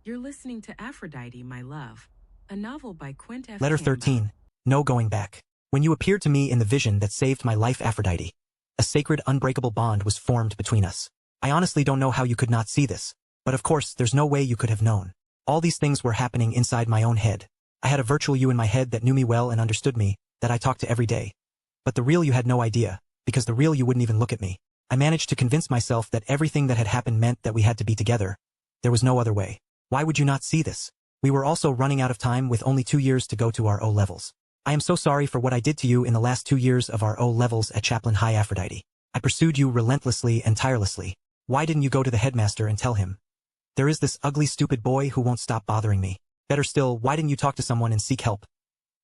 You're listening to Aphrodite, My Love, a novel by Quint F. Letter Campbell. 13. No going back. When you appeared to me in the vision that saved my life, Aphrodite, a sacred, unbreakable bond was formed between us. I honestly don't know how you could not see this, but of course there's no way you could have known. All these things were happening inside my own head. I had a virtual you in my head that knew me well and understood me, that I talked to every day. But the real you had no idea, because the real you wouldn't even look at me. I managed to convince myself that everything that had happened meant that we had to be together. There was no other way. Why would you not see this? We were also running out of time with only 2 years to go to our O-levels. I am so sorry for what I did to you in the last 2 years of our O-levels at Chaplain High, Aphrodite. I pursued you relentlessly and tirelessly. Why didn't you go to the headmaster and tell him? There is this ugly, stupid boy who won't stop bothering me. Better still, why didn't you talk to someone and seek help?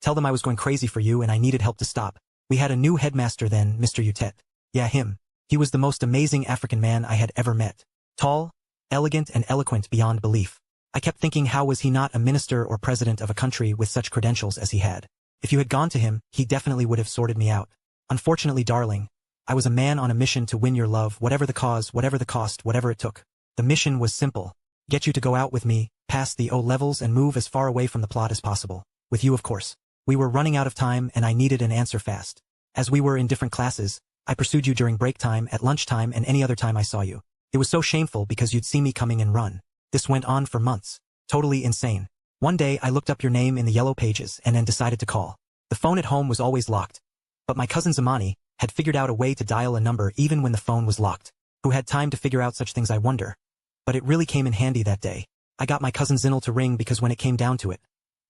Tell them I was going crazy for you and I needed help to stop. We had a new headmaster then, Mr. Utet. Yeah, him. He was the most amazing African man I had ever met. Tall, elegant, and eloquent beyond belief. I kept thinking, how was he not a minister or president of a country with such credentials as he had? If you had gone to him, he definitely would have sorted me out. Unfortunately, darling, I was a man on a mission to win your love, whatever the cause, whatever the cost, whatever it took. The mission was simple. Get you to go out with me, pass the O-levels and move as far away from the plot as possible. With you, of course. We were running out of time and I needed an answer fast. As we were in different classes, I pursued you during break time, at lunchtime, and any other time I saw you. It was so shameful because you'd see me coming and run. This went on for months. Totally insane. One day I looked up your name in the yellow pages and then decided to call. The phone at home was always locked. But my cousin Zamani had figured out a way to dial a number even when the phone was locked. Who had time to figure out such things, I wonder? But it really came in handy that day. I got my cousin Zinil to ring because when it came down to it,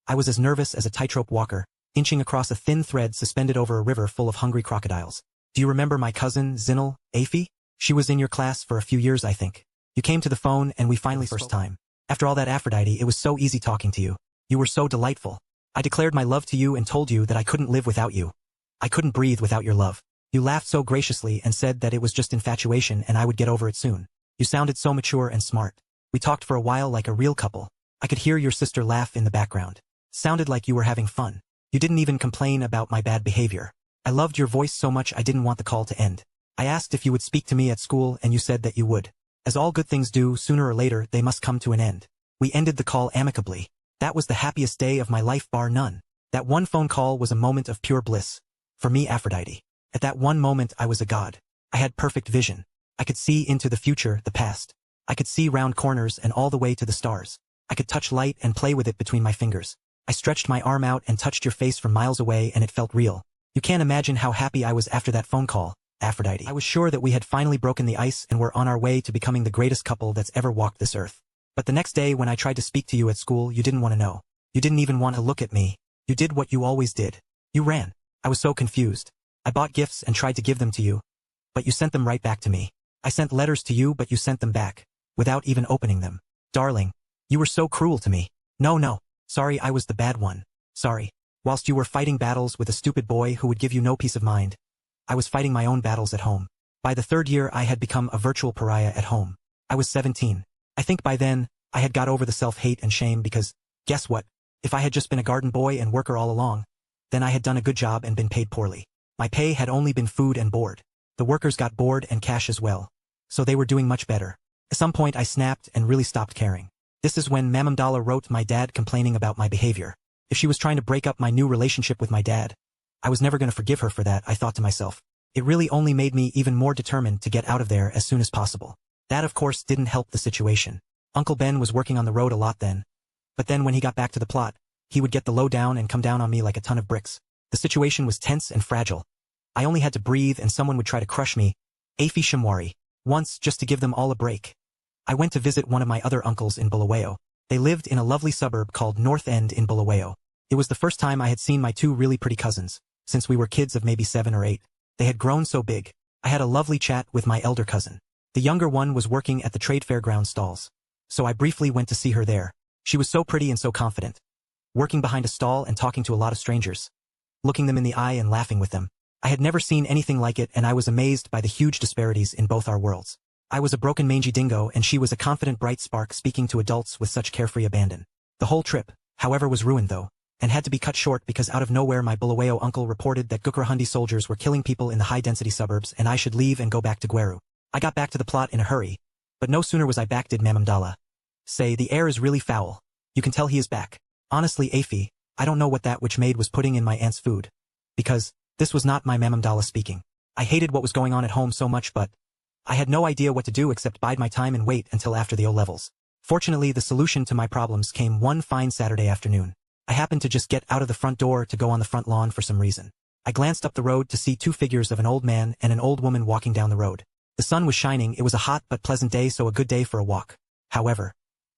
I was as nervous as a tightrope walker, inching across a thin thread suspended over a river full of hungry crocodiles. Do you remember my cousin, Zinil, Aphie? She was in your class for a few years, I think. You came to the phone and we finally first time. After all that, Aphrodite, it was so easy talking to you. You were so delightful. I declared my love to you and told you that I couldn't live without you. I couldn't breathe without your love. You laughed so graciously and said that it was just infatuation and I would get over it soon. You sounded so mature and smart. We talked for a while like a real couple. I could hear your sister laugh in the background. Sounded like you were having fun. You didn't even complain about my bad behavior. I loved your voice so much I didn't want the call to end. I asked if you would speak to me at school and you said that you would. As all good things do, sooner or later they must come to an end. We ended the call amicably. That was the happiest day of my life, bar none. That one phone call was a moment of pure bliss. For me, Aphrodite. At that one moment I was a god. I had perfect vision. I could see into the future, the past. I could see round corners and all the way to the stars. I could touch light and play with it between my fingers. I stretched my arm out and touched your face from miles away and it felt real. You can't imagine how happy I was after that phone call, Aphrodite. I was sure that we had finally broken the ice and were on our way to becoming the greatest couple that's ever walked this earth. But the next day when I tried to speak to you at school, you didn't want to know. You didn't even want to look at me. You did what you always did. You ran. I was so confused. I bought gifts and tried to give them to you. But you sent them right back to me. I sent letters to you but you sent them back, without even opening them. Darling, you were so cruel to me. No. Sorry, I was the bad one. Sorry. Whilst you were fighting battles with a stupid boy who would give you no peace of mind, I was fighting my own battles at home. By the 3rd year I had become a virtual pariah at home. I was 17. I think by then, I had got over the self-hate and shame because, guess what? If I had just been a garden boy and worker all along, then I had done a good job and been paid poorly. My pay had only been food and board. The workers got board and cash as well. So they were doing much better. At some point I snapped and really stopped caring. This is when Mamamdala wrote my dad complaining about my behavior. If she was trying to break up my new relationship with my dad, I was never going to forgive her for that, I thought to myself. It really only made me even more determined to get out of there as soon as possible. That of course didn't help the situation. Uncle Ben was working on the road a lot then. But then when he got back to the plot, he would get the lowdown and come down on me like a ton of bricks. The situation was tense and fragile. I only had to breathe and someone would try to crush me, Aphie Shamwari, once just to give them all a break. I went to visit one of my other uncles in Bulawayo. They lived in a lovely suburb called North End in Bulawayo. It was the first time I had seen my 2 really pretty cousins, since we were kids of maybe 7 or 8. They had grown so big. I had a lovely chat with my elder cousin. The younger one was working at the trade fairground stalls. So I briefly went to see her there. She was so pretty and so confident. Working behind a stall and talking to a lot of strangers. Looking them in the eye and laughing with them. I had never seen anything like it and I was amazed by the huge disparities in both our worlds. I was a broken mangy dingo and she was a confident bright spark speaking to adults with such carefree abandon. The whole trip, however, was ruined though, and had to be cut short because out of nowhere my Bulawayo uncle reported that Gukrahundi soldiers were killing people in the high-density suburbs and I should leave and go back to Gweru. I got back to the plot in a hurry, but no sooner was I back did Mamamdala Say, the air is really foul. You can tell he is back. Honestly, Aphie, I don't know what that witch maid was putting in my aunt's food. Because, this was not my Mamamdala speaking. I hated what was going on at home so much, but I had no idea what to do except bide my time and wait until after the O-levels. Fortunately, the solution to my problems came one fine Saturday afternoon. I happened to just get out of the front door to go on the front lawn for some reason. I glanced up the road to see two figures of an old man and an old woman walking down the road. The sun was shining, it was a hot but pleasant day, so a good day for a walk. However,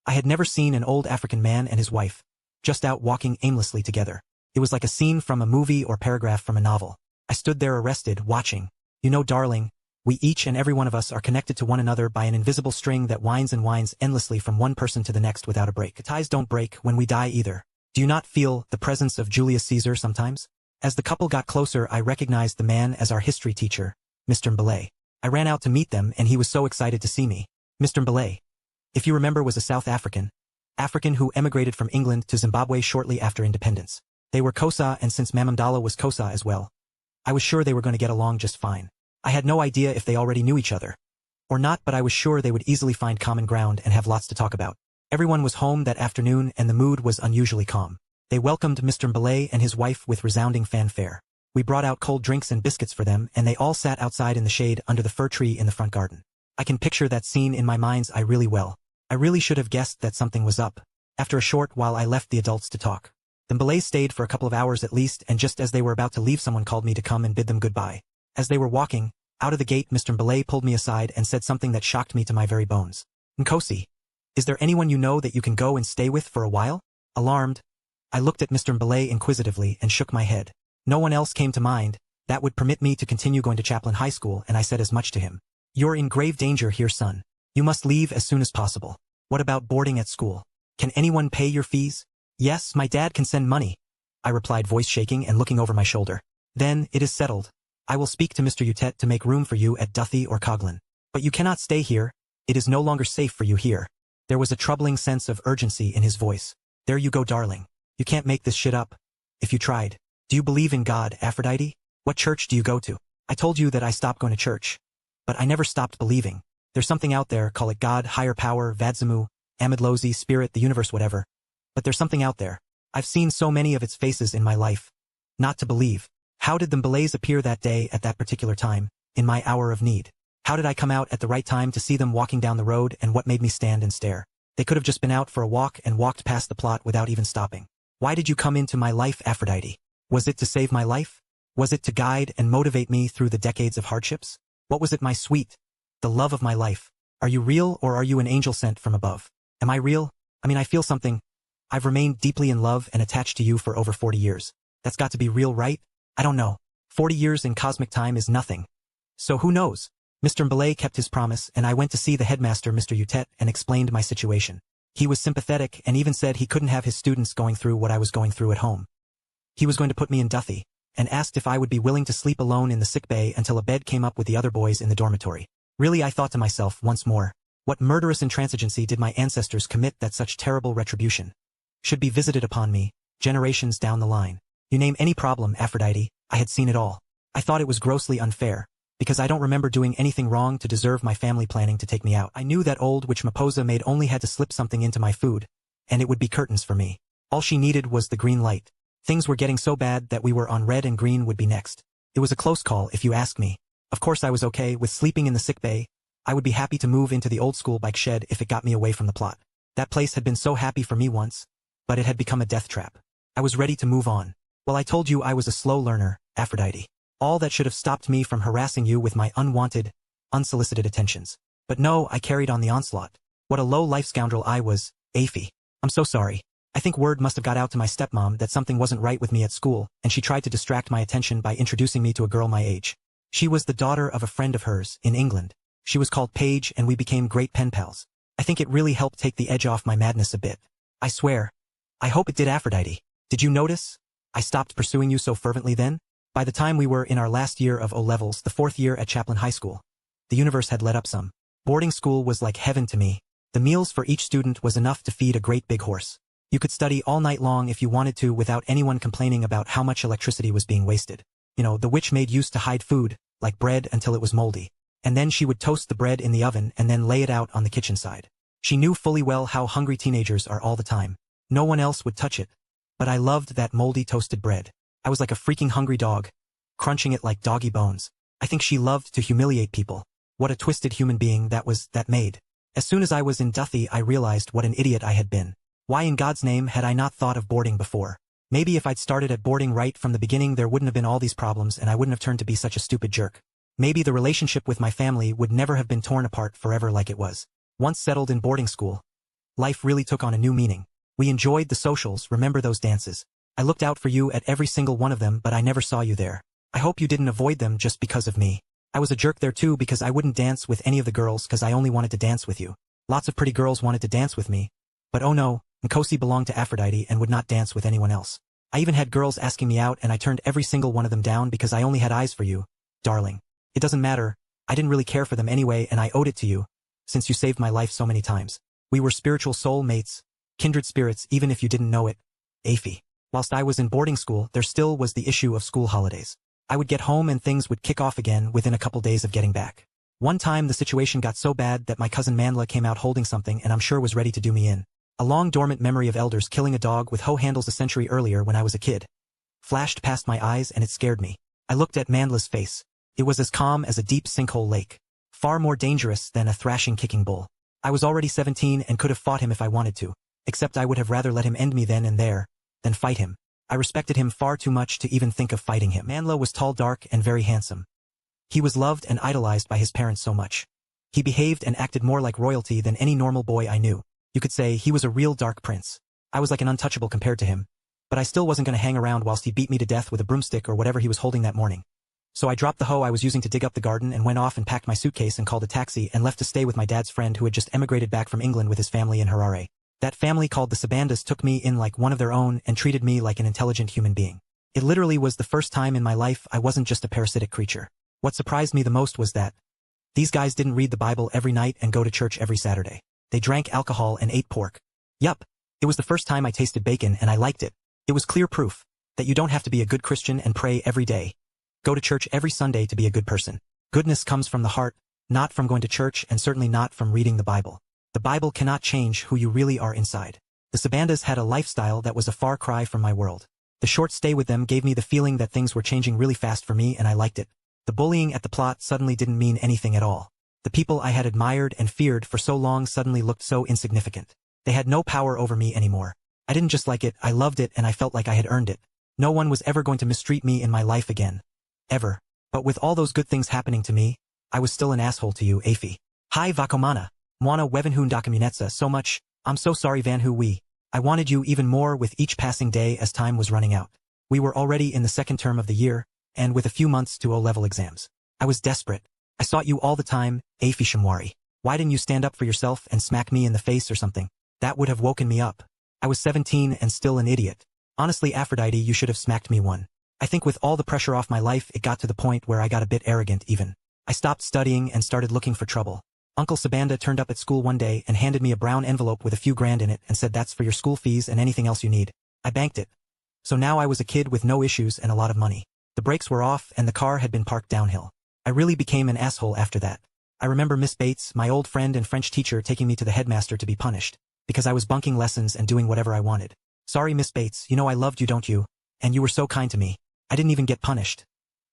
I had never seen an old African man and his wife just out walking aimlessly together. It was like a scene from a movie or paragraph from a novel. I stood there arrested, watching. You know, darling, we each and every one of us are connected to one another by an invisible string that winds and winds endlessly from one person to the next without a break. Ties don't break when we die either. Do you not feel the presence of Julius Caesar sometimes? As the couple got closer, I recognized the man as our history teacher, Mr. Mbele. I ran out to meet them and he was so excited to see me. Mr. Mbele, if you remember, was a South African who emigrated from England to Zimbabwe shortly after independence. They were Xhosa, and since Mamamdala was Xhosa as well, I was sure they were going to get along just fine. I had no idea if they already knew each other or not, but I was sure they would easily find common ground and have lots to talk about. Everyone was home that afternoon and the mood was unusually calm. They welcomed Mr. Mbele and his wife with resounding fanfare. We brought out cold drinks and biscuits for them, and they all sat outside in the shade under the fir tree in the front garden. I can picture that scene in my mind's eye really well. I really should have guessed that something was up. After a short while, I left the adults to talk. The Mbele's stayed for a couple of hours at least, and just as they were about to leave, someone called me to come and bid them goodbye. As they were walking out of the gate, Mr. Mbele pulled me aside and said something that shocked me to my very bones. Nkosi, is there anyone you know that you can go and stay with for a while? Alarmed, I looked at Mr. Mbele inquisitively and shook my head. No one else came to mind that would permit me to continue going to Chaplain High School, and I said as much to him. You're in grave danger here, son. You must leave as soon as possible. What about boarding at school? Can anyone pay your fees? Yes, my dad can send money, I replied, voice shaking and looking over my shoulder. Then, it is settled. I will speak to Mr. Utet to make room for you at Duthie or Coghlan. But you cannot stay here. It is no longer safe for you here. There was a troubling sense of urgency in his voice. There you go, darling. You can't make this shit up. If you tried. Do you believe in God, Aphrodite? What church do you go to? I told you that I stopped going to church. But I never stopped believing. There's something out there, call it God, higher power, Vadzamu, Amidlozi, spirit, the universe, whatever. But there's something out there. I've seen so many of its faces in my life. Not to believe. How did the Mbele's appear that day at that particular time, in my hour of need? How did I come out at the right time to see them walking down the road, and what made me stand and stare? They could have just been out for a walk and walked past the plot without even stopping. Why did you come into my life, Aphrodite? Was it to save my life? Was it to guide and motivate me through the decades of hardships? What was it, my sweet? The love of my life. Are you real, or are you an angel sent from above? Am I real? I mean, I feel something. I've remained deeply in love and attached to you for over 40 years. That's got to be real, right? I don't know. 40 years in cosmic time is nothing. So who knows? Mr. Mbele kept his promise, and I went to see the headmaster, Mr. Utet, and explained my situation. He was sympathetic and even said he couldn't have his students going through what I was going through at home. He was going to put me in Duthie, and asked if I would be willing to sleep alone in the sick bay until a bed came up with the other boys in the dormitory. Really, I thought to myself once more, what murderous intransigency did my ancestors commit that such terrible retribution should be visited upon me, generations down the line? You name any problem, Aphrodite, I had seen it all. I thought it was grossly unfair, because I don't remember doing anything wrong to deserve my family planning to take me out. I knew that old witch Maposa maid only had to slip something into my food, and it would be curtains for me. All she needed was the green light. Things were getting so bad that we were on red and green would be next. It was a close call, if you ask me. Of course I was okay with sleeping in the sick bay. I would be happy to move into the old school bike shed if it got me away from the plot. That place had been so happy for me once, but it had become a death trap. I was ready to move on. Well, I told you I was a slow learner, Aphrodite. All that should have stopped me from harassing you with my unwanted, unsolicited attentions. But no, I carried on the onslaught. What a low-life scoundrel I was, Aphie. I'm so sorry. I think word must have got out to my stepmom that something wasn't right with me at school, and she tried to distract my attention by introducing me to a girl my age. She was the daughter of a friend of hers in England. She was called Paige, and we became great pen pals. I think it really helped take the edge off my madness a bit. I swear. I hope it did, Aphrodite. Did you notice? I stopped pursuing you so fervently then? By the time we were in our last year of O-levels, the 4th year at Chaplain High School, the universe had let up some. Boarding school was like heaven to me. The meals for each student was enough to feed a great big horse. You could study all night long if you wanted to without anyone complaining about how much electricity was being wasted. You know, the witch maid used to hide food, like bread, until it was moldy. And then she would toast the bread in the oven and then lay it out on the kitchen side. She knew fully well how hungry teenagers are all the time. No one else would touch it. But I loved that moldy toasted bread. I was like a freaking hungry dog, crunching it like doggy bones. I think she loved to humiliate people. What a twisted human being that made. As soon as I was in Duthie, I realized what an idiot I had been. Why in God's name had I not thought of boarding before? Maybe if I'd started at boarding right from the beginning, there wouldn't have been all these problems and I wouldn't have turned to be such a stupid jerk. Maybe the relationship with my family would never have been torn apart forever like it was. Once settled in boarding school, life really took on a new meaning. We enjoyed the socials, remember those dances? I looked out for you at every single one of them, but I never saw you there. I hope you didn't avoid them just because of me. I was a jerk there too because I wouldn't dance with any of the girls because I only wanted to dance with you. Lots of pretty girls wanted to dance with me. But oh no, Nkosi belonged to Aphrodite and would not dance with anyone else. I even had girls asking me out and I turned every single one of them down because I only had eyes for you. Darling. It doesn't matter. I didn't really care for them anyway and I owed it to you, since you saved my life so many times. We were spiritual soul mates, kindred spirits even if you didn't know it. Aphie. Whilst I was in boarding school, there still was the issue of school holidays. I would get home and things would kick off again within a couple days of getting back. One time the situation got so bad that my cousin Mandla came out holding something and I'm sure was ready to do me in. A long dormant memory of elders killing a dog with hoe handles a century earlier when I was a kid flashed past my eyes and it scared me. I looked at Mandla's face. It was as calm as a deep sinkhole lake. Far more dangerous than a thrashing kicking bull. I was already 17 and could have fought him if I wanted to, except I would have rather let him end me then and there, than fight him. I respected him far too much to even think of fighting him. Mandla was tall, dark, and very handsome. He was loved and idolized by his parents so much. He behaved and acted more like royalty than any normal boy I knew. You could say he was a real dark prince. I was like an untouchable compared to him. But I still wasn't going to hang around whilst he beat me to death with a broomstick or whatever he was holding that morning. So I dropped the hoe I was using to dig up the garden and went off and packed my suitcase and called a taxi and left to stay with my dad's friend who had just emigrated back from England with his family in Harare. That family called the Sabandas took me in like one of their own and treated me like an intelligent human being. It literally was the first time in my life I wasn't just a parasitic creature. What surprised me the most was that these guys didn't read the Bible every night and go to church every Saturday. They drank alcohol and ate pork. Yup. It was the first time I tasted bacon and I liked it. It was clear proof that you don't have to be a good Christian and pray every day. Go to church every Sunday to be a good person. Goodness comes from the heart, not from going to church and certainly not from reading the Bible. The Bible cannot change who you really are inside. The Sabandas had a lifestyle that was a far cry from my world. The short stay with them gave me the feeling that things were changing really fast for me and I liked it. The bullying at the plot suddenly didn't mean anything at all. The people I had admired and feared for so long suddenly looked so insignificant. They had no power over me anymore. I didn't just like it, I loved it and I felt like I had earned it. No one was ever going to mistreat me in my life again. Ever. But with all those good things happening to me, I was still an asshole to you, Aphie. Hi Vakomana. Mwana wevenhun dakamunetsa so much, I'm so sorry Vanhu we. I wanted you even more with each passing day as time was running out. We were already in the second term of the year, and with a few months to O-level exams. I was desperate. I sought you all the time, Aphie Shamwari. Why didn't you stand up for yourself and smack me in the face or something? That would have woken me up. I was 17 and still an idiot. Honestly Aphrodite, you should have smacked me one. I think with all the pressure off my life it got to the point where I got a bit arrogant even. I stopped studying and started looking for trouble. Uncle Sabanda turned up at school one day and handed me a brown envelope with a few grand in it and said that's for your school fees and anything else you need. I banked it. So now I was a kid with no issues and a lot of money. The brakes were off and the car had been parked downhill. I really became an asshole after that. I remember Miss Bates, my old friend and French teacher, taking me to the headmaster to be punished, because I was bunking lessons and doing whatever I wanted. Sorry Miss Bates, you know I loved you don't you? And you were so kind to me. I didn't even get punished.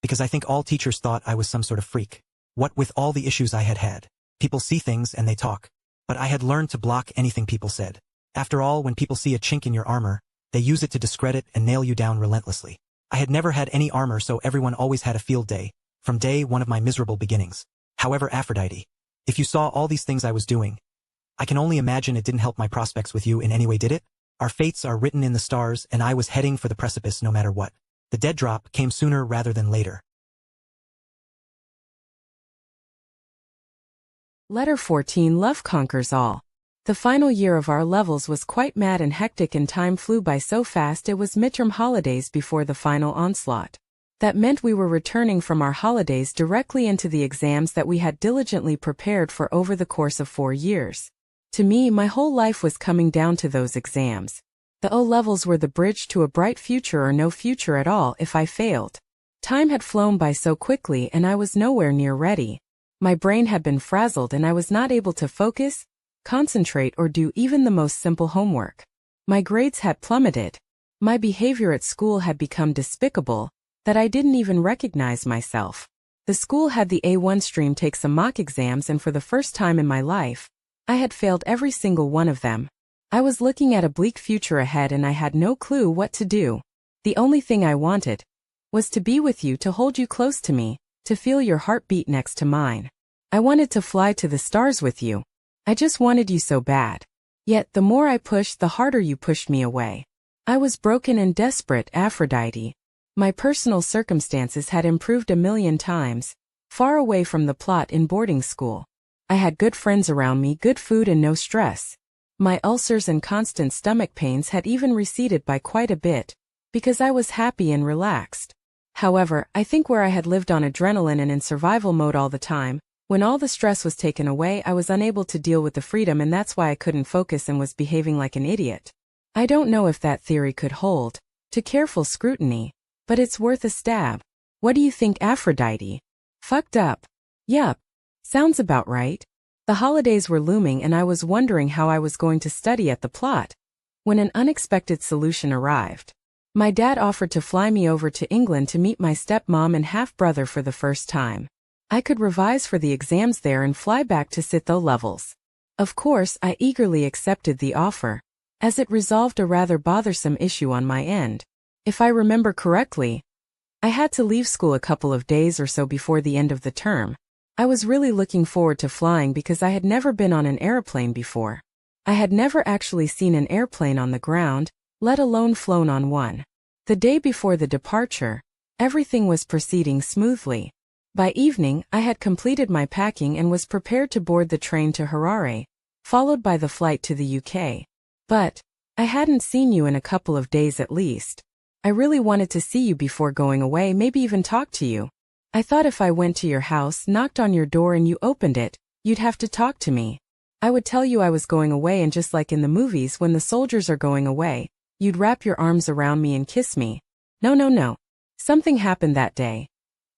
Because I think all teachers thought I was some sort of freak. What with all the issues I had had. People see things and they talk. But I had learned to block anything people said. After all, when people see a chink in your armor, they use it to discredit and nail you down relentlessly. I had never had any armor, so everyone always had a field day, from day one of my miserable beginnings. However, Aphrodite, if you saw all these things I was doing, I can only imagine it didn't help my prospects with you in any way, did it? Our fates are written in the stars and I was heading for the precipice no matter what. The dead drop came sooner rather than later. Letter 14. Love conquers all. The final year of our levels was quite mad and hectic and time flew by so fast it was midterm holidays before the final onslaught. That meant we were returning from our holidays directly into the exams that we had diligently prepared for over the course of 4 years. To me, my whole life was coming down to those exams. The O-levels were the bridge to a bright future or no future at all if I failed. Time had flown by so quickly and I was nowhere near ready. My brain had been frazzled and I was not able to focus, concentrate or do even the most simple homework. My grades had plummeted. My behavior at school had become despicable, that I didn't even recognize myself. The school had the A1 stream take some mock exams, and for the first time in my life, I had failed every single one of them. I was looking at a bleak future ahead and I had no clue what to do. The only thing I wanted was to be with you, to hold you close to me, to feel your heartbeat next to mine. I wanted to fly to the stars with you. I just wanted you so bad. Yet the more I pushed, the harder you pushed me away. I was broken and desperate, Aphrodite. My personal circumstances had improved a million times, far away from the plot in boarding school. I had good friends around me, good food and no stress. My ulcers and constant stomach pains had even receded by quite a bit, because I was happy and relaxed. However, I think where I had lived on adrenaline and in survival mode all the time, when all the stress was taken away, I was unable to deal with the freedom, and that's why I couldn't focus and was behaving like an idiot. I don't know if that theory could hold to careful scrutiny, but it's worth a stab. What do you think, Aphrodite? Fucked up. Yup. Sounds about right. The holidays were looming and I was wondering how I was going to study at the plot, when an unexpected solution arrived. My dad offered to fly me over to England to meet my stepmom and half-brother for the first time. I could revise for the exams there and fly back to sit those levels. Of course, I eagerly accepted the offer, as it resolved a rather bothersome issue on my end. If I remember correctly, I had to leave school a couple of days or so before the end of the term. I was really looking forward to flying because I had never been on an airplane before. I had never actually seen an airplane on the ground, let alone flown on one. The day before the departure, everything was proceeding smoothly. By evening, I had completed my packing and was prepared to board the train to Harare, followed by the flight to the UK. But I hadn't seen you in a couple of days at least. I really wanted to see you before going away, maybe even talk to you. I thought if I went to your house, knocked on your door and you opened it, you'd have to talk to me. I would tell you I was going away, and just like in the movies when the soldiers are going away, you'd wrap your arms around me and kiss me. No. Something happened that day.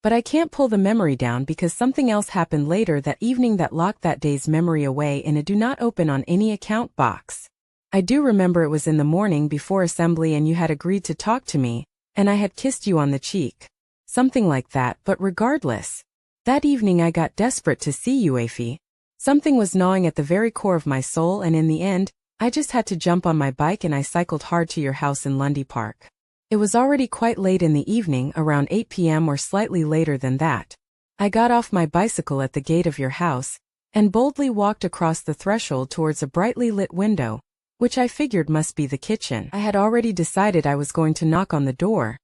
But I can't pull the memory down because something else happened later that evening that locked that day's memory away in a do not open on any account box. I do remember it was in the morning before assembly and you had agreed to talk to me, and I had kissed you on the cheek. Something like that, but regardless. That evening I got desperate to see you, Aphie. Something was gnawing at the very core of my soul, and in the end, I just had to jump on my bike and I cycled hard to your house in Lundy Park. It was already quite late in the evening, around 8 p.m. or slightly later than that. I got off my bicycle at the gate of your house, and boldly walked across the threshold towards a brightly lit window, which I figured must be the kitchen. I had already decided I was going to knock on the door,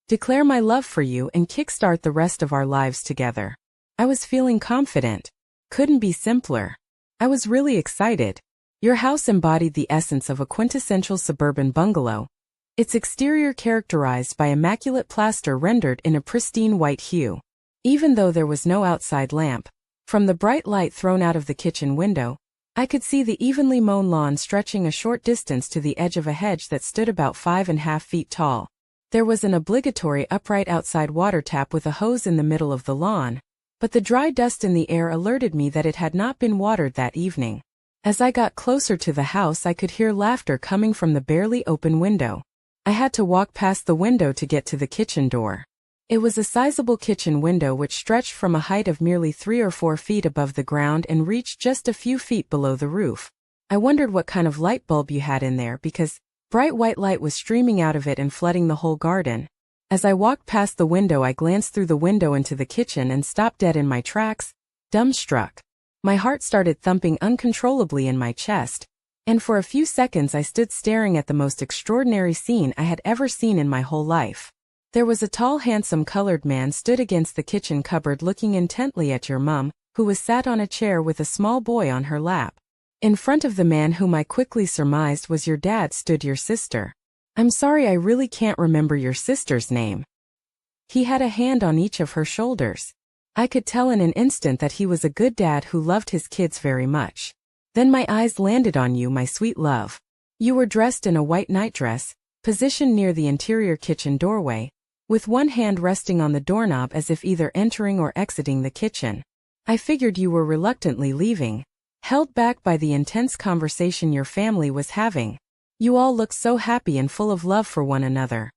declare my love for you and kickstart the rest of our lives together. I was feeling confident. Couldn't be simpler. I was really excited. Your house embodied the essence of a quintessential suburban bungalow, its exterior characterized by immaculate plaster rendered in a pristine white hue. Even though there was no outside lamp, from the bright light thrown out of the kitchen window, I could see the evenly mown lawn stretching a short distance to the edge of a hedge that stood about 5.5 feet tall. There was an obligatory upright outside water tap with a hose in the middle of the lawn, but the dry dust in the air alerted me that it had not been watered that evening. As I got closer to the house, I could hear laughter coming from the barely open window. I had to walk past the window to get to the kitchen door. It was a sizable kitchen window which stretched from a height of merely 3 or 4 feet above the ground and reached just a few feet below the roof. I wondered what kind of light bulb you had in there because bright white light was streaming out of it and flooding the whole garden. As I walked past the window, I glanced through the window into the kitchen and stopped dead in my tracks, dumbstruck. My heart started thumping uncontrollably in my chest, and for a few seconds I stood staring at the most extraordinary scene I had ever seen in my whole life. There was a tall, handsome colored man stood against the kitchen cupboard looking intently at your mum, who was sat on a chair with a small boy on her lap. In front of the man, whom I quickly surmised was your dad, stood your sister. I'm sorry, I really can't remember your sister's name. He had a hand on each of her shoulders. I could tell in an instant that he was a good dad who loved his kids very much. Then my eyes landed on you, my sweet love. You were dressed in a white nightdress, positioned near the interior kitchen doorway, with one hand resting on the doorknob as if either entering or exiting the kitchen. I figured you were reluctantly leaving, held back by the intense conversation your family was having. You all looked so happy and full of love for one another.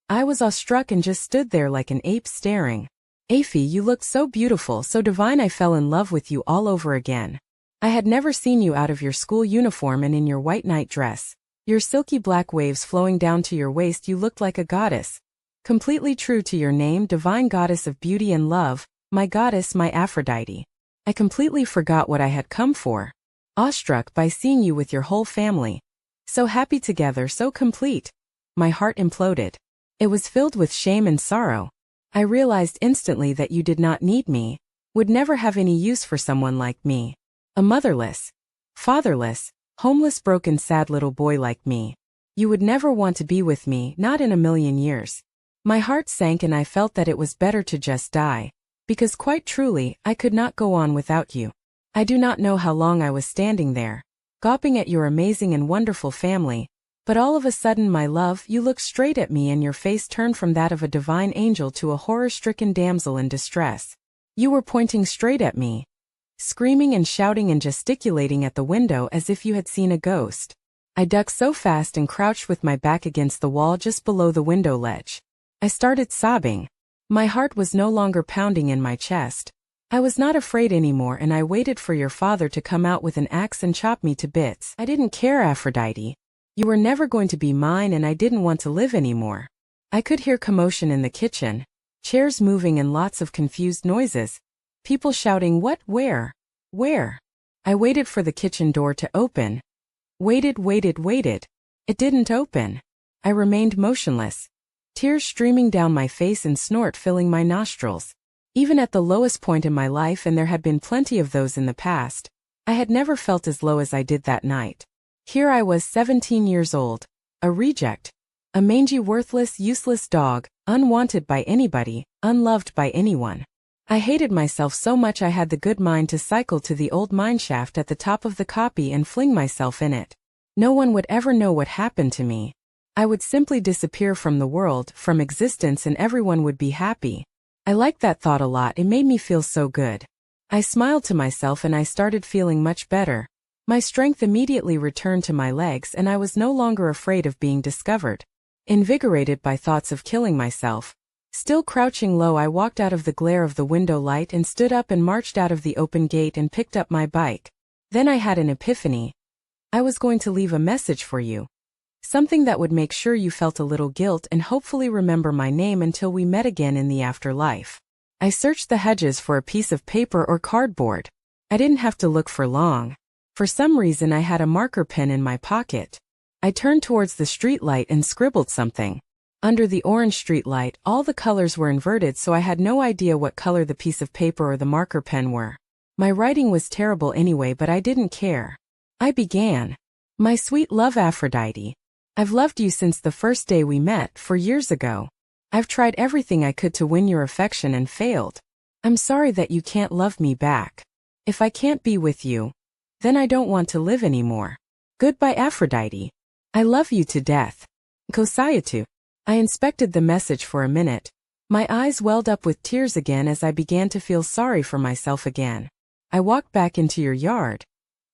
I was awestruck and just stood there like an ape staring. Aphie, you looked so beautiful, so divine, I fell in love with you all over again. I had never seen you out of your school uniform and in your white night dress. Your silky black waves flowing down to your waist, you looked like a goddess. Completely true to your name, divine goddess of beauty and love, my goddess, my Aphrodite. I completely forgot what I had come for. Awestruck by seeing you with your whole family. So happy together, so complete. My heart imploded. It was filled with shame and sorrow. I realized instantly that you did not need me, would never have any use for someone like me. A motherless, fatherless, homeless, broken, sad little boy like me. You would never want to be with me, not in a million years. My heart sank and I felt that it was better to just die, because quite truly, I could not go on without you. I do not know how long I was standing there, gawping at your amazing and wonderful family, but all of a sudden, my love, you looked straight at me and your face turned from that of a divine angel to a horror-stricken damsel in distress. You were pointing straight at me, screaming and shouting and gesticulating at the window as if you had seen a ghost. I ducked so fast and crouched with my back against the wall just below the window ledge. I started sobbing. My heart was no longer pounding in my chest. I was not afraid anymore and I waited for your father to come out with an axe and chop me to bits. I didn't care, Aphrodite. You were never going to be mine and I didn't want to live anymore. I could hear commotion in the kitchen, chairs moving and lots of confused noises. People shouting, what, where? I waited for the kitchen door to open. Waited. It didn't open. I remained motionless. Tears streaming down my face and snort filling my nostrils. Even at the lowest point in my life, and there had been plenty of those in the past, I had never felt as low as I did that night. Here I was 17 years old, a reject, a mangy, worthless, useless dog, unwanted by anybody, unloved by anyone. I hated myself so much I had the good mind to cycle to the old mineshaft at the top of the copy and fling myself in it. No one would ever know what happened to me. I would simply disappear from the world, from existence, and everyone would be happy. I liked that thought a lot, it made me feel so good. I smiled to myself and I started feeling much better. My strength immediately returned to my legs and I was no longer afraid of being discovered. Invigorated by thoughts of killing myself. Still crouching low, I walked out of the glare of the window light and stood up and marched out of the open gate and picked up my bike. Then I had an epiphany. I was going to leave a message for you. Something that would make sure you felt a little guilt and hopefully remember my name until we met again in the afterlife. I searched the hedges for a piece of paper or cardboard. I didn't have to look for long. For some reason I had a marker pen in my pocket. I turned towards the streetlight and scribbled something. Under the orange streetlight, all the colors were inverted, so I had no idea what color the piece of paper or the marker pen were. My writing was terrible anyway, but I didn't care. I began. My sweet love Aphrodite. I've loved you since the first day we met, 4 years ago. I've tried everything I could to win your affection and failed. I'm sorry that you can't love me back. If I can't be with you, then I don't want to live anymore. Goodbye, Aphrodite. I love you to death. Kosayatu. I inspected the message for a minute. My eyes welled up with tears again as I began to feel sorry for myself again. I walked back into your yard.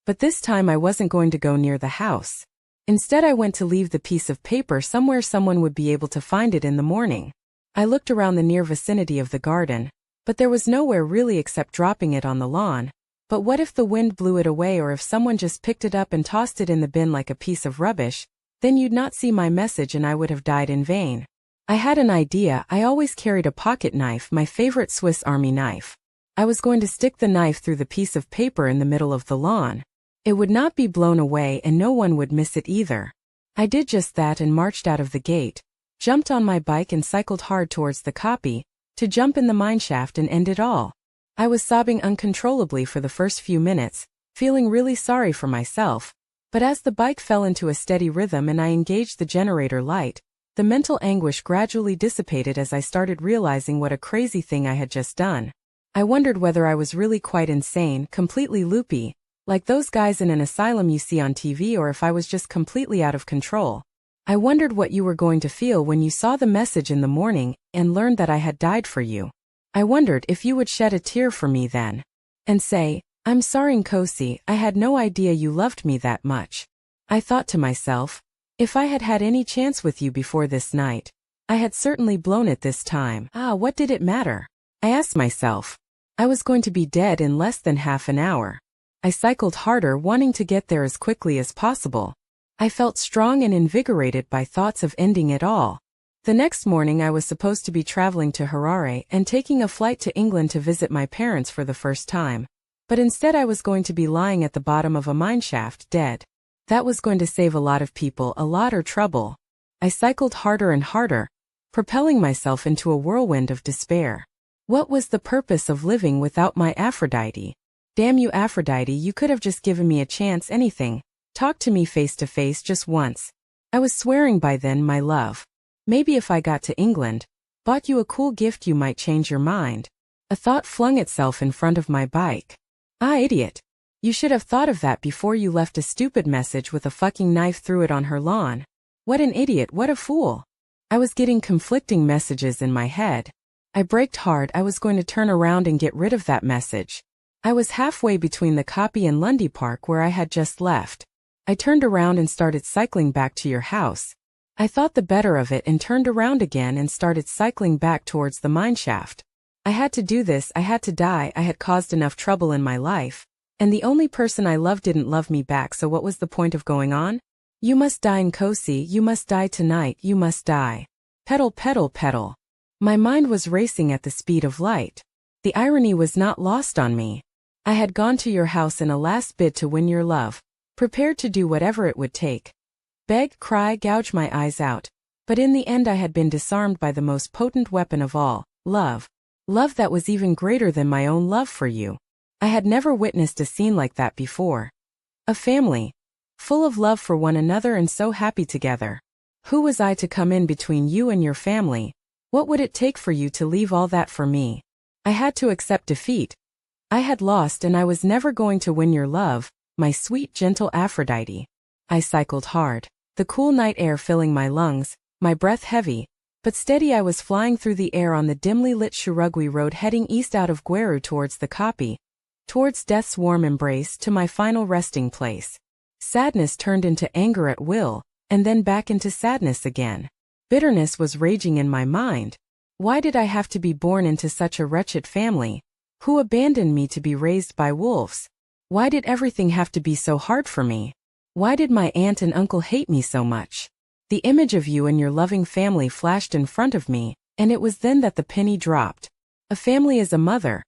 But this time I wasn't going to go near the house. Instead, I went to leave the piece of paper somewhere someone would be able to find it in the morning. I looked around the near vicinity of the garden, but there was nowhere really except dropping it on the lawn. But what if the wind blew it away, or if someone just picked it up and tossed it in the bin like a piece of rubbish? Then you'd not see my message and I would have died in vain. I had an idea. I always carried a pocket knife, my favorite Swiss Army knife. I was going to stick the knife through the piece of paper in the middle of the lawn. It would not be blown away and no one would miss it either. I did just that and marched out of the gate, jumped on my bike and cycled hard towards the copy, to jump in the mineshaft and end it all. I was sobbing uncontrollably for the first few minutes, feeling really sorry for myself, but as the bike fell into a steady rhythm and I engaged the generator light, the mental anguish gradually dissipated as I started realizing what a crazy thing I had just done. I wondered whether I was really quite insane, completely loopy, like those guys in an asylum you see on TV, or if I was just completely out of control. I wondered what you were going to feel when you saw the message in the morning and learned that I had died for you. I wondered if you would shed a tear for me then and say, I'm sorry, Nkosi, I had no idea you loved me that much. I thought to myself, if I had had any chance with you before this night, I had certainly blown it this time. What did it matter? I asked myself. I was going to be dead in less than half an hour. I cycled harder, wanting to get there as quickly as possible. I felt strong and invigorated by thoughts of ending it all. The next morning I was supposed to be traveling to Harare and taking a flight to England to visit my parents for the first time. But instead I was going to be lying at the bottom of a mineshaft, dead. That was going to save a lot of people a lot of trouble. I cycled harder and harder, propelling myself into a whirlwind of despair. What was the purpose of living without my Aphrodite? Damn you, Aphrodite, you could have just given me a chance, anything. Talk to me face to face just once. I was swearing by then, my love. Maybe if I got to England, bought you a cool gift, you might change your mind. A thought flung itself in front of my bike. Idiot. You should have thought of that before you left a stupid message with a fucking knife through it on her lawn. What an idiot, what a fool. I was getting conflicting messages in my head. I braked hard. I was going to turn around and get rid of that message. I was halfway between the copy and Lundy Park where I had just left. I turned around and started cycling back to your house. I thought the better of it and turned around again and started cycling back towards the mineshaft. I had to do this, I had to die, I had caused enough trouble in my life. And the only person I loved didn't love me back, so what was the point of going on? You must die, Nkosi, you must die tonight, you must die. Pedal, pedal, pedal. My mind was racing at the speed of light. The irony was not lost on me. I had gone to your house in a last bid to win your love, prepared to do whatever it would take. Beg, cry, gouge my eyes out. But in the end I had been disarmed by the most potent weapon of all, love. Love that was even greater than my own love for you. I had never witnessed a scene like that before. A family, full of love for one another and so happy together. Who was I to come in between you and your family? What would it take for you to leave all that for me? I had to accept defeat. I had lost and I was never going to win your love, my sweet, gentle Aphrodite. I cycled hard, the cool night air filling my lungs, my breath heavy, but steady. I was flying through the air on the dimly lit Shirugwi road heading east out of Gweru towards the copy, towards death's warm embrace, to my final resting place. Sadness turned into anger at will, and then back into sadness again. Bitterness was raging in my mind. Why did I have to be born into such a wretched family? Who abandoned me to be raised by wolves? Why did everything have to be so hard for me? Why did my aunt and uncle hate me so much? The image of you and your loving family flashed in front of me, and it was then that the penny dropped. A family is a mother,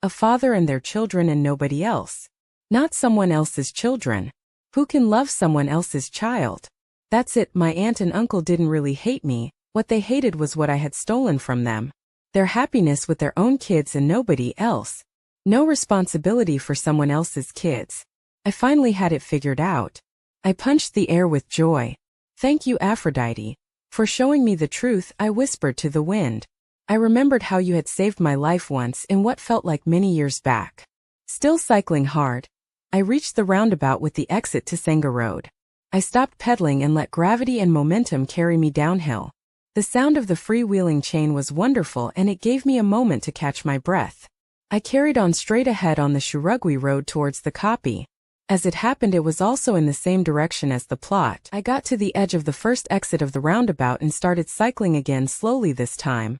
a father and their children and nobody else. Not someone else's children. Who can love someone else's child? That's it, my aunt and uncle didn't really hate me. What they hated was what I had stolen from them. Their happiness with their own kids and nobody else. No responsibility for someone else's kids. I finally had it figured out. I punched the air with joy. Thank you, Aphrodite, for showing me the truth, I whispered to the wind. I remembered how you had saved my life once in what felt like many years back. Still cycling hard, I reached the roundabout with the exit to Senga Road. I stopped pedaling and let gravity and momentum carry me downhill. The sound of the freewheeling chain was wonderful and it gave me a moment to catch my breath. I carried on straight ahead on the Shirugwi road towards the copy. As it happened, it was also in the same direction as the plot. I got to the edge of the first exit of the roundabout and started cycling again, slowly this time.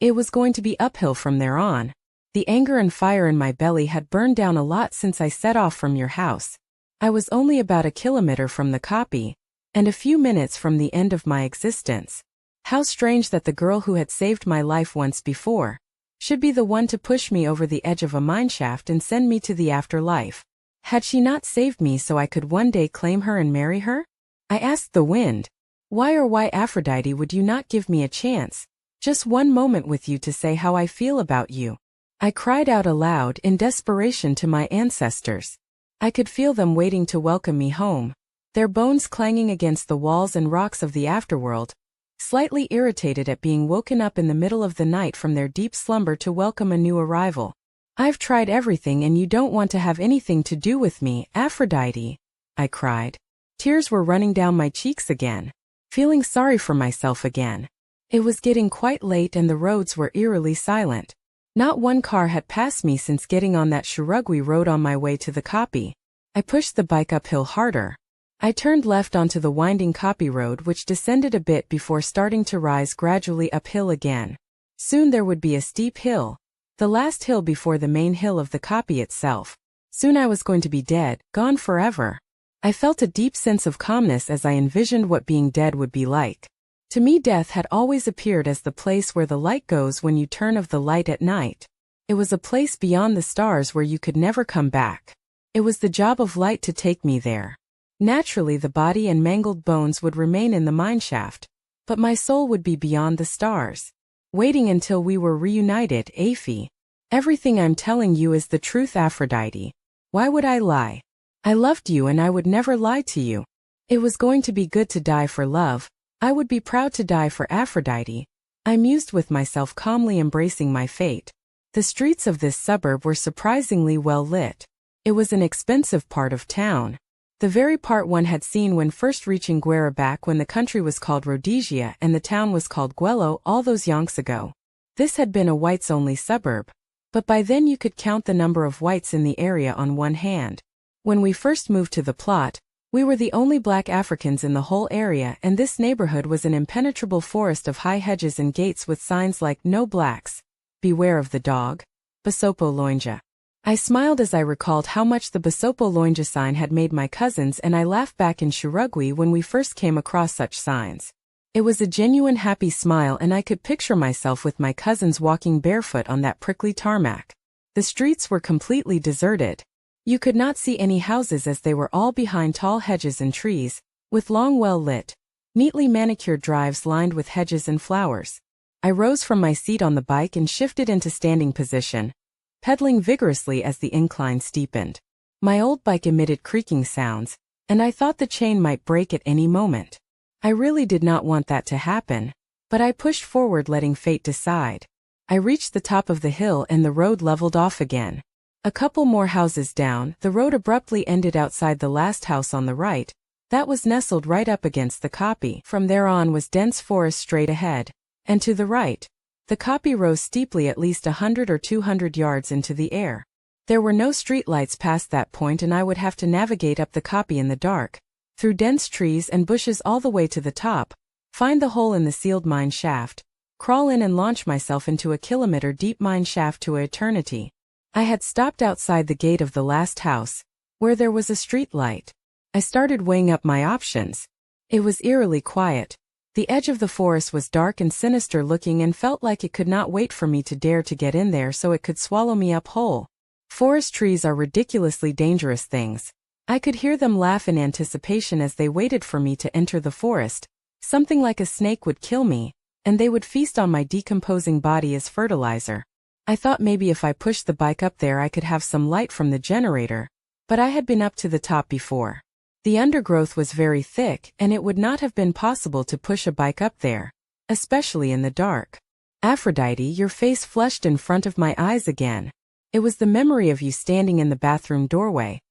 It was going to be uphill from there on. The anger and fire in my belly had burned down a lot since I set off from your house. I was only about 1 kilometer from the copy, and a few minutes from the end of my existence. How strange that the girl who had saved my life once before should be the one to push me over the edge of a mineshaft and send me to the afterlife. Had she not saved me so I could one day claim her and marry her? I asked the wind. Why, Aphrodite, would you not give me a chance? Just one moment with you to say how I feel about you. I cried out aloud in desperation to my ancestors. I could feel them waiting to welcome me home, their bones clanging against the walls and rocks of the afterworld, slightly irritated at being woken up in the middle of the night from their deep slumber to welcome a new arrival. I've tried everything and you don't want to have anything to do with me, Aphrodite, I cried. Tears were running down my cheeks again, feeling sorry for myself again. It was getting quite late and the roads were eerily silent. Not one car had passed me since getting on that Shirugwi road on my way to the copy. I pushed the bike uphill harder. I turned left onto the winding copy road which descended a bit before starting to rise gradually uphill again. Soon there would be a steep hill, the last hill before the main hill of the copy itself. Soon I was going to be dead, gone forever. I felt a deep sense of calmness as I envisioned what being dead would be like. To me, death had always appeared as the place where the light goes when you turn off the light at night. It was a place beyond the stars where you could never come back. It was the job of light to take me there. Naturally, the body and mangled bones would remain in the mineshaft, but my soul would be beyond the stars, waiting until we were reunited. Aphi. Everything I'm telling you is the truth, Aphrodite. Why would I lie? I loved you and I would never lie to you. It was going to be good to die for love. I would be proud to die for Aphrodite. I mused with myself, calmly embracing my fate. The streets of this suburb were surprisingly well lit. It was an expensive part of town. The very part one had seen when first reaching Guerra back when the country was called Rhodesia and the town was called Guello all those yonks ago. This had been a whites-only suburb, but by then you could count the number of whites in the area on one hand. When we first moved to the plot, we were the only black Africans in the whole area, and this neighborhood was an impenetrable forest of high hedges and gates with signs like "No Blacks," "Beware of the Dog," "Basopo Loinja." I smiled as I recalled how much the Basopo Loinja sign had made my cousins, and I laughed back in Shirugwi when we first came across such signs. It was a genuine happy smile, and I could picture myself with my cousins walking barefoot on that prickly tarmac. The streets were completely deserted. You could not see any houses as they were all behind tall hedges and trees, with long well-lit, neatly manicured drives lined with hedges and flowers. I rose from my seat on the bike and shifted into standing position, pedaling vigorously as the incline steepened. My old bike emitted creaking sounds, and I thought the chain might break at any moment. I really did not want that to happen, but I pushed forward, letting fate decide. I reached the top of the hill and the road leveled off again. A couple more houses down, the road abruptly ended outside the last house on the right, that was nestled right up against the copy. From there on was dense forest straight ahead, and to the right, the copy rose steeply at least 100 or 200 yards into the air. There were no streetlights past that point, and I would have to navigate up the copy in the dark, through dense trees and bushes all the way to the top, find the hole in the sealed mine shaft, crawl in and launch myself into a kilometer-deep mine shaft to eternity. I had stopped outside the gate of the last house, where there was a street light. I started weighing up my options. It was eerily quiet. The edge of the forest was dark and sinister looking and felt like it could not wait for me to dare to get in there so it could swallow me up whole. Forest trees are ridiculously dangerous things. I could hear them laugh in anticipation as they waited for me to enter the forest. Something like a snake would kill me, and they would feast on my decomposing body as fertilizer. I thought maybe if I pushed the bike up there I could have some light from the generator, but I had been up to the top before. The undergrowth was very thick, and it would not have been possible to push a bike up there, especially in the dark. Aphrodite, your face flushed in front of my eyes again. It was the memory of you standing in the bathroom doorway.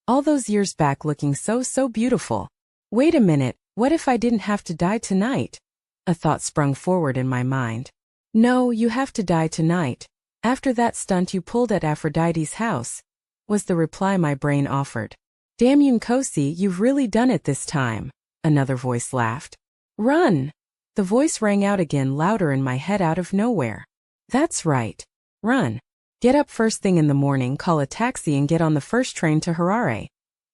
All those years back, looking so beautiful. Wait a minute, what if I didn't have to die tonight? A thought sprung forward in my mind. No, you have to die tonight. After that stunt you pulled at Aphrodite's house, was the reply my brain offered. Damn you, Nkosi, you've really done it this time. Another voice laughed. Run! The voice rang out again, louder in my head out of nowhere. That's right. Run. Get up first thing in the morning, call a taxi and get on the first train to Harare.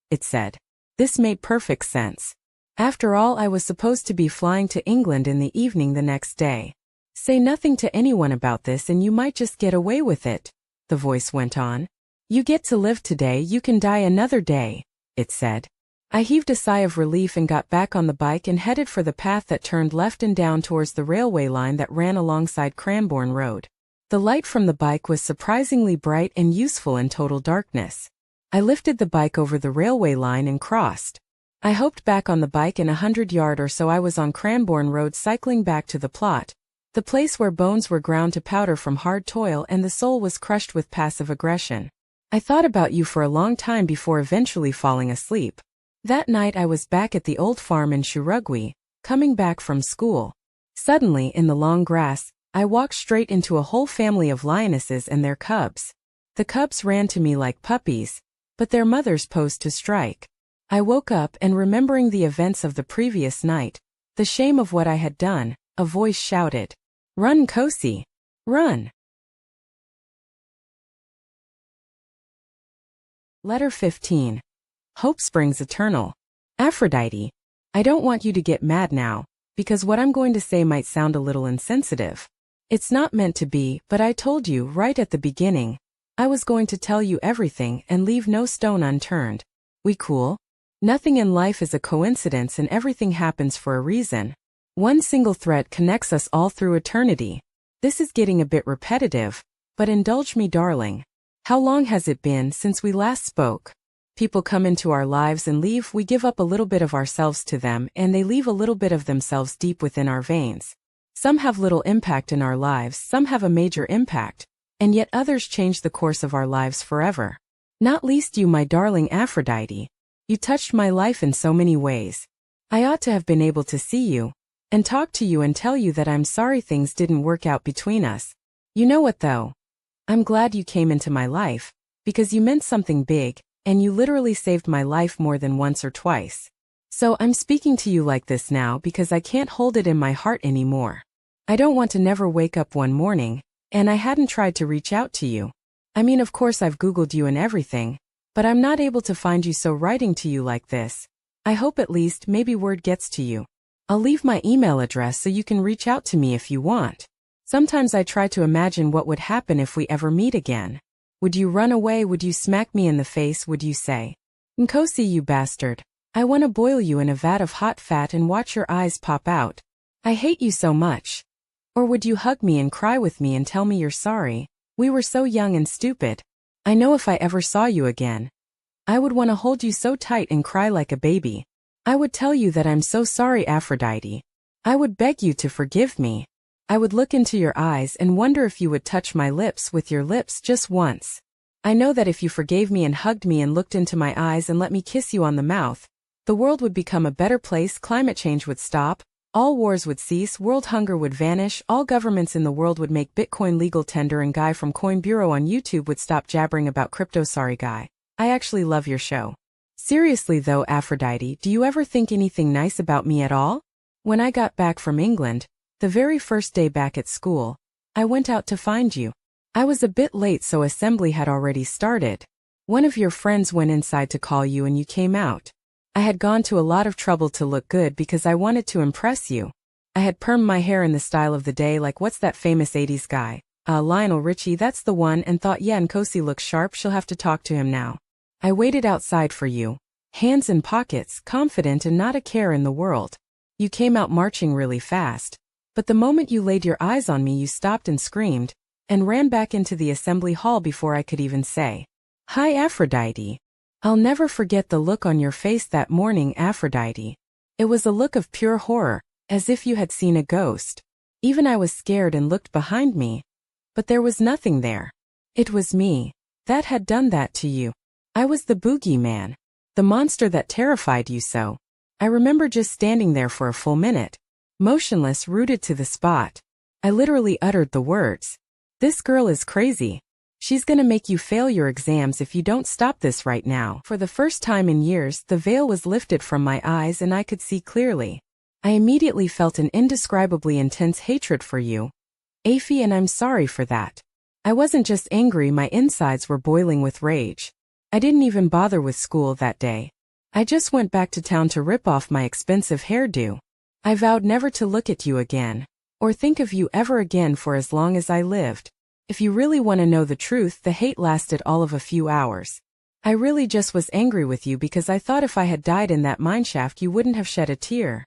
It said. This made perfect sense. After all, I was supposed to be flying to England in the evening the next day. Say nothing to anyone about this and you might just get away with it, the voice went on. You get to live today, you can die another day, it said. I heaved a sigh of relief and got back on the bike and headed for the path that turned left and down towards the railway line that ran alongside Cranbourne Road. The light from the bike was surprisingly bright and useful in total darkness. I lifted the bike over the railway line and crossed. I hoped back on the bike in 100 yards or so I was on Cranbourne Road cycling back to the plot. The place where bones were ground to powder from hard toil and the soul was crushed with passive aggression. I thought about you for a long time before eventually falling asleep. That night I was back at the old farm in Shirugwi, coming back from school. Suddenly, in the long grass, I walked straight into a whole family of lionesses and their cubs. The cubs ran to me like puppies, but their mothers posed to strike. I woke up and remembering the events of the previous night, the shame of what I had done, a voice shouted, "Run, Kosi! Run!" Letter 15. Hope springs eternal. Aphrodite, I don't want you to get mad now, because what I'm going to say might sound a little insensitive. It's not meant to be, but I told you right at the beginning. I was going to tell you everything and leave no stone unturned. We cool? Nothing in life is a coincidence and everything happens for a reason. One single thread connects us all through eternity. This is getting a bit repetitive, but indulge me, darling. How long has it been since we last spoke? People come into our lives and leave, we give up a little bit of ourselves to them and they leave a little bit of themselves deep within our veins. Some have little impact in our lives, some have a major impact, and yet others change the course of our lives forever. Not least you, my darling Aphrodite. You touched my life in so many ways. I ought to have been able to see you, and talk to you and tell you that I'm sorry things didn't work out between us. You know what though? I'm glad you came into my life, because you meant something big, and you literally saved my life more than once or twice. So I'm speaking to you like this now because I can't hold it in my heart anymore. I don't want to never wake up one morning, and I hadn't tried to reach out to you. I mean, of course I've Googled you and everything, but I'm not able to find you, so writing to you like this. I hope at least maybe word gets to you. I'll leave my email address so you can reach out to me if you want. Sometimes I try to imagine what would happen if we ever meet again. Would you run away? Would you smack me in the face? Would you say, "Nkosi, you bastard. I want to boil you in a vat of hot fat and watch your eyes pop out. I hate you so much." Or would you hug me and cry with me and tell me you're sorry? We were so young and stupid. I know if I ever saw you again, I would want to hold you so tight and cry like a baby. I would tell you that I'm so sorry, Aphrodite. I would beg you to forgive me. I would look into your eyes and wonder if you would touch my lips with your lips just once. I know that if you forgave me and hugged me and looked into my eyes and let me kiss you on the mouth, the world would become a better place, climate change would stop, all wars would cease, world hunger would vanish, all governments in the world would make Bitcoin legal tender, and Guy from Coin Bureau on YouTube would stop jabbering about crypto. Sorry, Guy. I actually love your show. Seriously though, Aphrodite, do you ever think anything nice about me at all? When I got back from England, the very first day back at school, I went out to find you. I was a bit late, so assembly had already started. One of your friends went inside to call you and you came out. I had gone to a lot of trouble to look good because I wanted to impress you. I had permed my hair in the style of the day, like what's that famous 80s guy? Lionel Richie, that's the one, and thought, yeah, Nkosi looks sharp, she'll have to talk to him now. I waited outside for you, hands in pockets, confident and not a care in the world. You came out marching really fast. But the moment you laid your eyes on me, you stopped and screamed, and ran back into the assembly hall before I could even say, "Hi, Aphrodite." I'll never forget the look on your face that morning, Aphrodite. It was a look of pure horror, as if you had seen a ghost. Even I was scared and looked behind me. But there was nothing there. It was me that had done that to you. I was the boogeyman, the monster that terrified you so. I remember just standing there for a full minute, motionless, rooted to the spot. I literally uttered the words, "This girl is crazy. She's gonna make you fail your exams if you don't stop this right now." For the first time in years, the veil was lifted from my eyes and I could see clearly. I immediately felt an indescribably intense hatred for you, Aphie, and I'm sorry for that. I wasn't just angry, my insides were boiling with rage. I didn't even bother with school that day. I just went back to town to rip off my expensive hairdo. I vowed never to look at you again, or think of you ever again for as long as I lived. If you really want to know the truth, the hate lasted all of a few hours. I really just was angry with you because I thought if I had died in that mineshaft you wouldn't have shed a tear.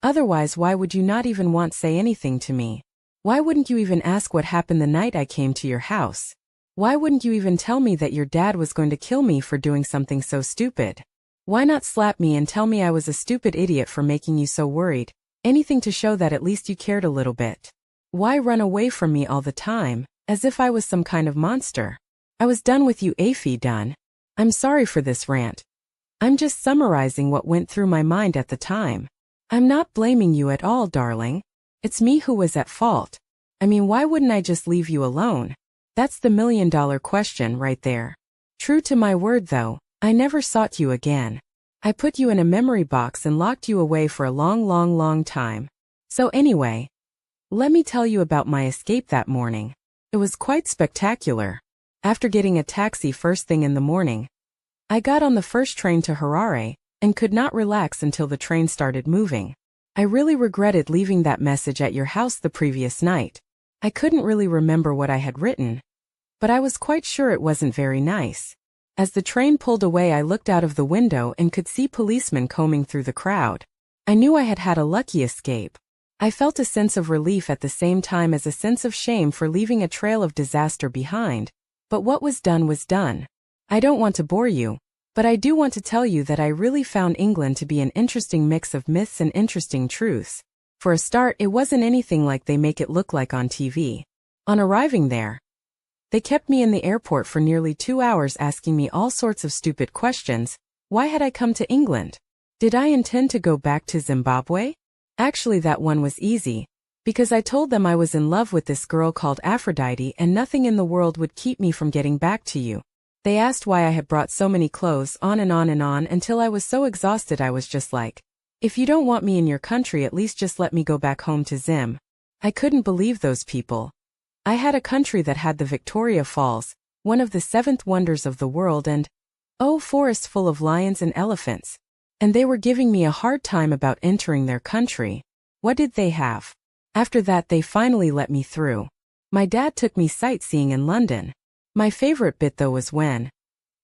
Otherwise, why would you not even want to say anything to me? Why wouldn't you even ask what happened the night I came to your house? Why wouldn't you even tell me that your dad was going to kill me for doing something so stupid? Why not slap me and tell me I was a stupid idiot for making you so worried? Anything to show that at least you cared a little bit. Why run away from me all the time, as if I was some kind of monster? I was done with you, Aphie, done. I'm sorry for this rant. I'm just summarizing what went through my mind at the time. I'm not blaming you at all, darling. It's me who was at fault. I mean, why wouldn't I just leave you alone? That's the million-dollar question right there. True to my word though, I never sought you again. I put you in a memory box and locked you away for a long time. So anyway, let me tell you about my escape that morning. It was quite spectacular. After getting a taxi first thing in the morning, I got on the first train to Harare and could not relax until the train started moving. I really regretted leaving that message at your house the previous night. I couldn't really remember what I had written, but I was quite sure it wasn't very nice. As the train pulled away, I looked out of the window and could see policemen combing through the crowd. I knew I had had a lucky escape. I felt a sense of relief at the same time as a sense of shame for leaving a trail of disaster behind. But what was done. I don't want to bore you, but I do want to tell you that I really found England to be an interesting mix of myths and interesting truths. For a start, it wasn't anything like they make it look like on TV. On arriving there, they kept me in the airport for nearly 2 hours asking me all sorts of stupid questions. Why had I come to England? Did I intend to go back to Zimbabwe? Actually, that one was easy, because I told them I was in love with this girl called Aphrodite and nothing in the world would keep me from getting back to you. They asked why I had brought so many clothes, on and on until I was so exhausted I was just like, if you don't want me in your country, at least just let me go back home to Zim. I couldn't believe those people. I had a country that had the Victoria Falls, one of the 7th wonders of the world, and, forests full of lions and elephants. And they were giving me a hard time about entering their country. What did they have? After that they finally let me through. My dad took me sightseeing in London. My favorite bit though was when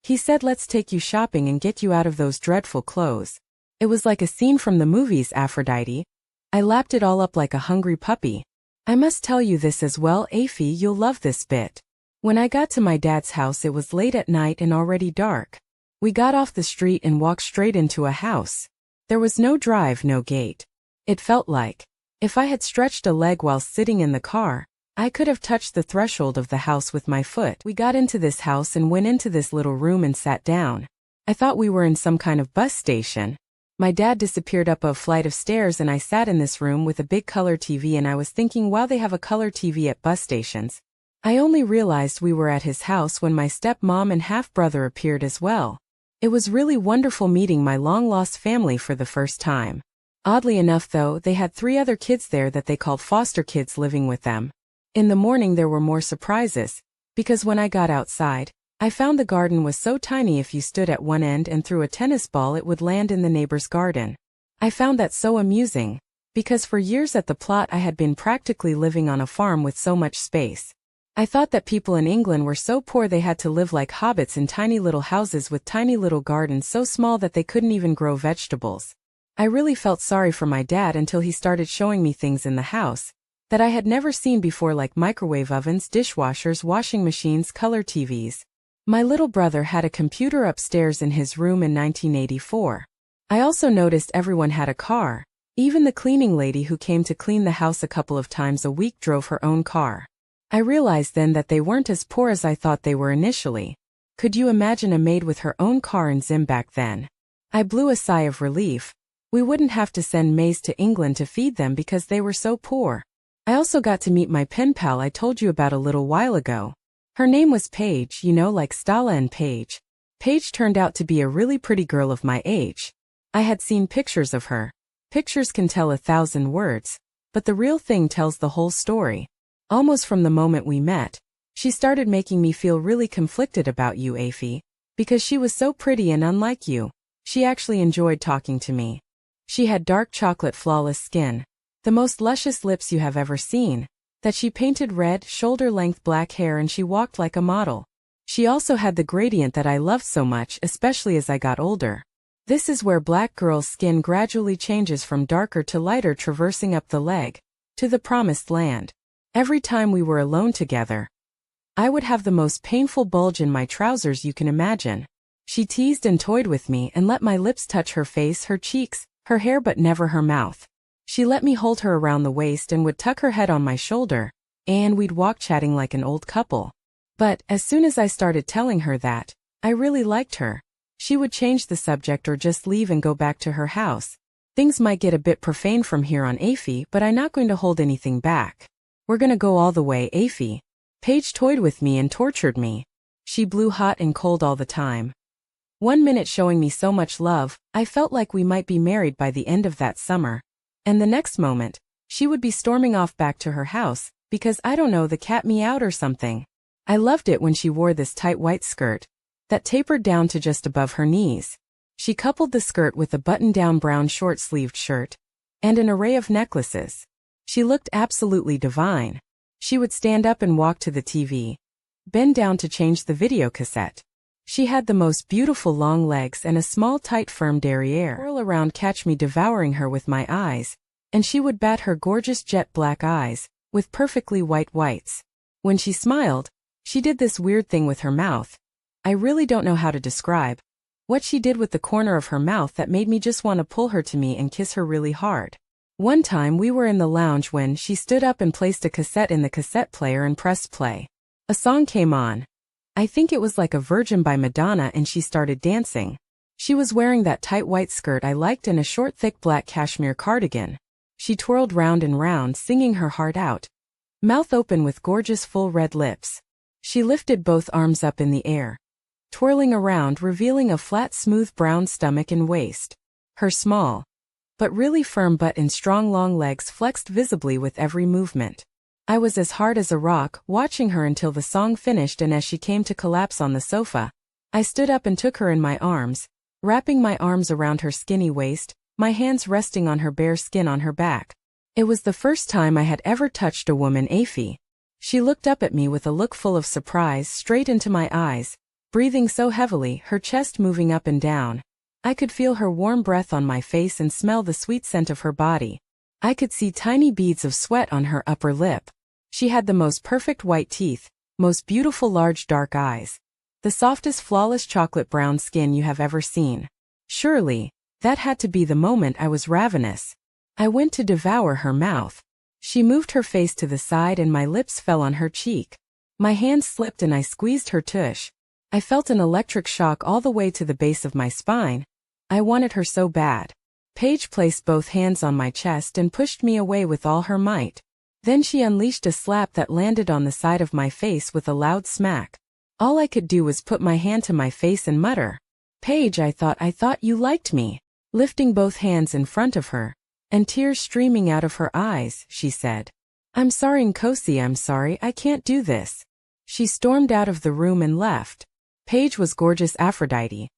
he said, let's take you shopping and get you out of those dreadful clothes. It was like a scene from the movies Aphrodite. I lapped it all up like a hungry puppy. I must tell you this as well, Aphie, you'll love this bit. When I got to my dad's house it was late at night and already dark. We got off the street and walked straight into a house. There was no drive, no gate. It felt like, if I had stretched a leg while sitting in the car, I could have touched the threshold of the house with my foot. We got into this house and went into this little room and sat down. I thought we were in some kind of bus station. My dad disappeared up a flight of stairs and I sat in this room with a big color TV and I was thinking, wow, they have a color TV at bus stations. I only realized we were at his house when my stepmom and half-brother appeared as well. It was really wonderful meeting my long-lost family for the first time. Oddly enough though, they had 3 other kids there that they called foster kids living with them. In the morning there were more surprises, because when I got outside, I found the garden was so tiny if you stood at one end and threw a tennis ball it would land in the neighbor's garden. I found that so amusing, because for years at the plot I had been practically living on a farm with so much space. I thought that people in England were so poor they had to live like hobbits in tiny little houses with tiny little gardens so small that they couldn't even grow vegetables. I really felt sorry for my dad until he started showing me things in the house that I had never seen before, like microwave ovens, dishwashers, washing machines, color TVs. My little brother had a computer upstairs in his room in 1984. I also noticed everyone had a car. Even the cleaning lady who came to clean the house a couple of times a week drove her own car. I realized then that they weren't as poor as I thought they were initially. Could you imagine a maid with her own car in Zim back then? I blew a sigh of relief. We wouldn't have to send maize to England to feed them because they were so poor. I also got to meet my pen pal I told you about a little while ago. Her name was Paige, you know, like Stella and Paige. Paige turned out to be a really pretty girl of my age. I had seen pictures of her. Pictures can tell 1,000 words, but the real thing tells the whole story. Almost from the moment we met, she started making me feel really conflicted about you, Aphie, because she was so pretty and unlike you. She actually enjoyed talking to me. She had dark chocolate flawless skin, the most luscious lips you have ever seen, that she painted red, shoulder-length black hair, and she walked like a model. She also had the gradient that I loved so much, especially as I got older. This is where black girl's skin gradually changes from darker to lighter, traversing up the leg, to the promised land. Every time we were alone together, I would have the most painful bulge in my trousers you can imagine. She teased and toyed with me and let my lips touch her face, her cheeks, her hair, but never her mouth. She let me hold her around the waist and would tuck her head on my shoulder, and we'd walk chatting like an old couple. But, as soon as I started telling her that I really liked her, she would change the subject or just leave and go back to her house. Things might get a bit profane from here on, Aphie, but I'm not going to hold anything back. We're gonna go all the way, Aphie. Paige toyed with me and tortured me. She blew hot and cold all the time. 1 minute showing me so much love, I felt like we might be married by the end of that summer. And the next moment, she would be storming off back to her house, because I don't know, the cat meowed or something. I loved it when she wore this tight white skirt that tapered down to just above her knees. She coupled the skirt with a button-down brown short-sleeved shirt and an array of necklaces. She looked absolutely divine. She would stand up and walk to the TV, bend down to change the video cassette. She had the most beautiful long legs and a small tight firm derriere. Whirl around, catch me devouring her with my eyes, and she would bat her gorgeous jet black eyes with perfectly white whites. When she smiled, she did this weird thing with her mouth. I really don't know how to describe what she did with the corner of her mouth that made me just want to pull her to me and kiss her really hard. One time we were in the lounge when she stood up and placed a cassette in the cassette player and pressed play. A song came on. I think it was like a Virgin by Madonna, and she started dancing. She was wearing that tight white skirt I liked and a short thick black cashmere cardigan. She twirled round and round, singing her heart out, mouth open with gorgeous full red lips. She lifted both arms up in the air, twirling around, revealing a flat smooth brown stomach and waist. Her small, but really firm butt and strong long legs flexed visibly with every movement. I was as hard as a rock, watching her until the song finished, and as she came to collapse on the sofa, I stood up and took her in my arms, wrapping my arms around her skinny waist, my hands resting on her bare skin on her back. It was the first time I had ever touched a woman, Aphie. She looked up at me with a look full of surprise straight into my eyes, breathing so heavily, her chest moving up and down. I could feel her warm breath on my face and smell the sweet scent of her body. I could see tiny beads of sweat on her upper lip. She had the most perfect white teeth, most beautiful large dark eyes, the softest flawless chocolate brown skin you have ever seen. Surely, that had to be the moment I was ravenous. I went to devour her mouth. She moved her face to the side and my lips fell on her cheek. My hand slipped and I squeezed her tush. I felt an electric shock all the way to the base of my spine. I wanted her so bad. Paige placed both hands on my chest and pushed me away with all her might. Then she unleashed a slap that landed on the side of my face with a loud smack. All I could do was put my hand to my face and mutter, "Paige, I thought you liked me." Lifting both hands in front of her, and tears streaming out of her eyes, she said, "I'm sorry, Nkosi, I'm sorry, I can't do this." She stormed out of the room and left. Paige was gorgeous, Aphrodite.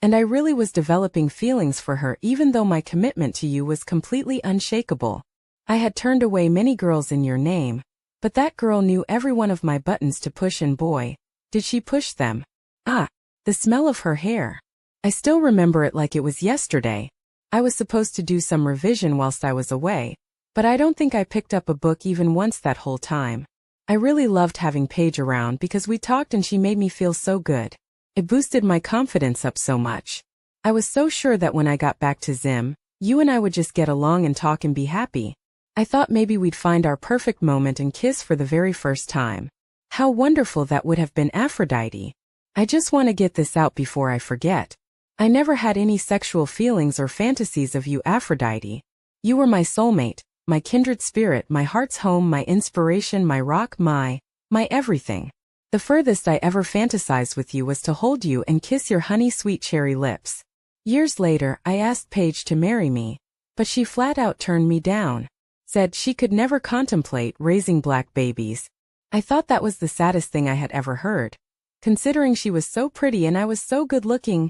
And I really was developing feelings for her, even though my commitment to you was completely unshakable. I had turned away many girls in your name, but that girl knew every one of my buttons to push, and boy, did she push them. Ah, the smell of her hair. I still remember it like it was yesterday. I was supposed to do some revision whilst I was away, but I don't think I picked up a book even once that whole time. I really loved having Paige around because we talked and she made me feel so good. It boosted my confidence up so much. I was so sure that when I got back to Zim, you and I would just get along and talk and be happy. I thought maybe we'd find our perfect moment and kiss for the very first time. How wonderful that would have been, Aphrodite. I just want to get this out before I forget. I never had any sexual feelings or fantasies of you, Aphrodite. You were my soulmate, my kindred spirit, my heart's home, my inspiration, my rock, my everything. The furthest I ever fantasized with you was to hold you and kiss your honey sweet cherry lips. Years later, I asked Paige to marry me, but she flat out turned me down. Said she could never contemplate raising black babies. I thought that was the saddest thing I had ever heard. Considering she was so pretty and I was so good looking,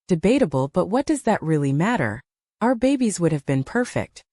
debatable, but what does that really matter? Our babies would have been perfect.